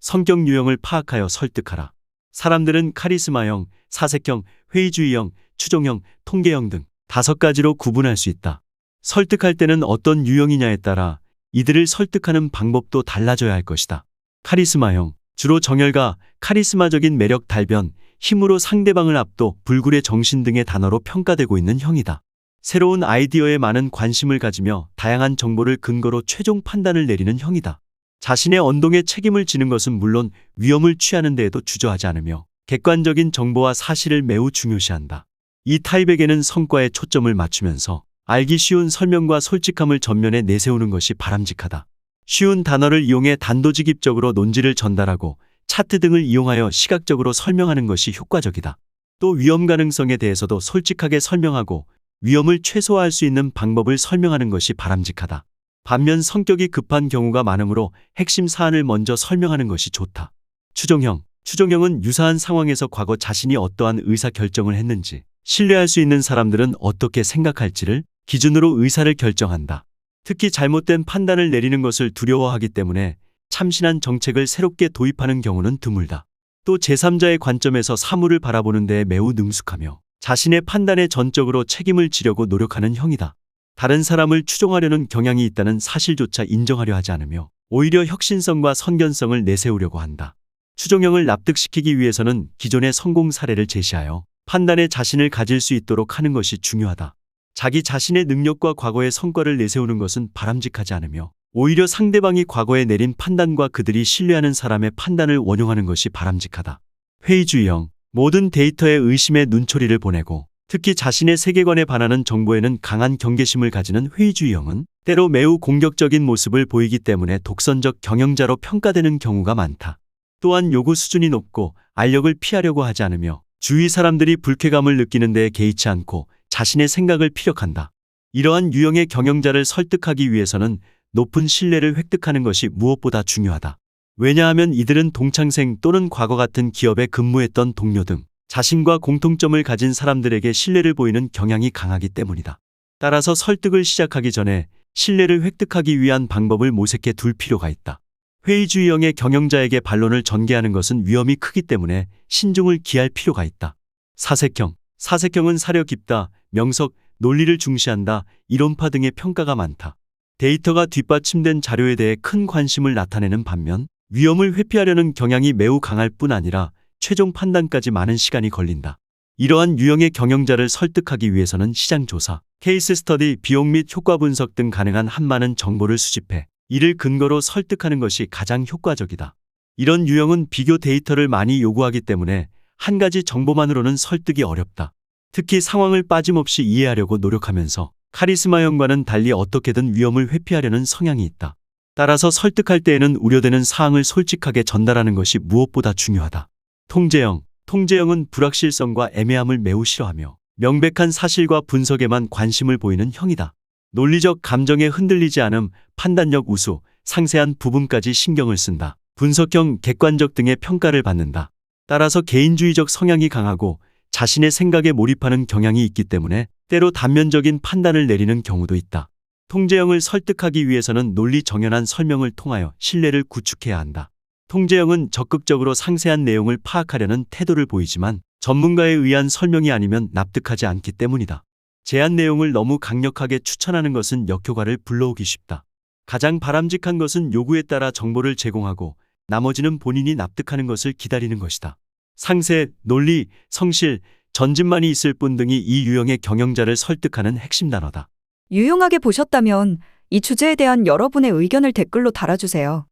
성격 유형을 파악하여 설득하라. 사람들은 카리스마형, 사색형, 회의주의형, 추종형, 통계형 등 5가지로 구분할 수 있다. 설득할 때는 어떤 유형이냐에 따라 이들을 설득하는 방법도 달라져야 할 것이다. 카리스마형, 주로 정열과 카리스마적인 매력 달변, 힘으로 상대방을 압도, 불굴의 정신 등의 단어로 평가되고 있는 형이다. 새로운 아이디어에 많은 관심을 가지며 다양한 정보를 근거로 최종 판단을 내리는 형이다. 자신의 언동에 책임을 지는 것은 물론 위험을 취하는 데에도 주저하지 않으며 객관적인 정보와 사실을 매우 중요시한다. 이 타입에게는 성과에 초점을 맞추면서 알기 쉬운 설명과 솔직함을 전면에 내세우는 것이 바람직하다. 쉬운 단어를 이용해 단도직입적으로 논지를 전달하고 차트 등을 이용하여 시각적으로 설명하는 것이 효과적이다. 또 위험 가능성에 대해서도 솔직하게 설명하고 위험을 최소화할 수 있는 방법을 설명하는 것이 바람직하다. 반면 성격이 급한 경우가 많으므로 핵심 사안을 먼저 설명하는 것이 좋다. 추종형, 추종형은 유사한 상황에서 과거 자신이 어떠한 의사결정을 했는지, 신뢰할 수 있는 사람들은 어떻게 생각할지를 기준으로 의사를 결정한다. 특히 잘못된 판단을 내리는 것을 두려워하기 때문에 참신한 정책을 새롭게 도입하는 경우는 드물다. 또 제3자의 관점에서 사물을 바라보는 데에 매우 능숙하며 자신의 판단에 전적으로 책임을 지려고 노력하는 형이다. 다른 사람을 추종하려는 경향이 있다는 사실조차 인정하려 하지 않으며 오히려 혁신성과 선견성을 내세우려고 한다. 추종형을 납득시키기 위해서는 기존의 성공 사례를 제시하여 판단에 자신을 가질 수 있도록 하는 것이 중요하다. 자기 자신의 능력과 과거의 성과를 내세우는 것은 바람직하지 않으며 오히려 상대방이 과거에 내린 판단과 그들이 신뢰하는 사람의 판단을 원용하는 것이 바람직하다. 회의주의형, 모든 데이터에 의심의 눈초리를 보내고 특히 자신의 세계관에 반하는 정보에는 강한 경계심을 가지는 회의주의형은 때로 매우 공격적인 모습을 보이기 때문에 독선적 경영자로 평가되는 경우가 많다. 또한 요구 수준이 높고 알력을 피하려고 하지 않으며 주위 사람들이 불쾌감을 느끼는 데에 개의치 않고 자신의 생각을 피력한다. 이러한 유형의 경영자를 설득하기 위해서는 높은 신뢰를 획득하는 것이 무엇보다 중요하다. 왜냐하면 이들은 동창생 또는 과거 같은 기업에 근무했던 동료 등 자신과 공통점을 가진 사람들에게 신뢰를 보이는 경향이 강하기 때문이다. 따라서 설득을 시작하기 전에 신뢰를 획득하기 위한 방법을 모색해 둘 필요가 있다. 회의주의형의 경영자에게 반론을 전개하는 것은 위험이 크기 때문에 신중을 기할 필요가 있다. 사색형, 사색형은 사려 깊다, 명석, 논리를 중시한다, 이론파 등의 평가가 많다. 데이터가 뒷받침된 자료에 대해 큰 관심을 나타내는 반면 위험을 회피하려는 경향이 매우 강할 뿐 아니라 최종 판단까지 많은 시간이 걸린다. 이러한 유형의 경영자를 설득하기 위해서는 시장 조사, 케이스 스터디, 비용 및 효과 분석 등 가능한 한 많은 정보를 수집해 이를 근거로 설득하는 것이 가장 효과적이다. 이런 유형은 비교 데이터를 많이 요구하기 때문에 한 가지 정보만으로는 설득이 어렵다. 특히 상황을 빠짐없이 이해하려고 노력하면서 카리스마형과는 달리 어떻게든 위험을 회피하려는 성향이 있다. 따라서 설득할 때에는 우려되는 사항을 솔직하게 전달하는 것이 무엇보다 중요하다. 통제형, 통제형은 불확실성과 애매함을 매우 싫어하며 명백한 사실과 분석에만 관심을 보이는 형이다. 논리적 감정에 흔들리지 않음, 판단력 우수, 상세한 부분까지 신경을 쓴다. 분석형, 객관적 등의 평가를 받는다. 따라서 개인주의적 성향이 강하고 자신의 생각에 몰입하는 경향이 있기 때문에 때로 단면적인 판단을 내리는 경우도 있다. 통제형을 설득하기 위해서는 논리 정연한 설명을 통하여 신뢰를 구축해야 한다. 통제형은 적극적으로 상세한 내용을 파악하려는 태도를 보이지만 전문가에 의한 설명이 아니면 납득하지 않기 때문이다. 제안 내용을 너무 강력하게 추천하는 것은 역효과를 불러오기 쉽다. 가장 바람직한 것은 요구에 따라 정보를 제공하고 나머지는 본인이 납득하는 것을 기다리는 것이다. 상세, 논리, 성실, 전진만이 있을 뿐 등이 이 유형의 경영자를 설득하는 핵심 단어다. 유용하게 보셨다면 이 주제에 대한 여러분의 의견을 댓글로 달아주세요.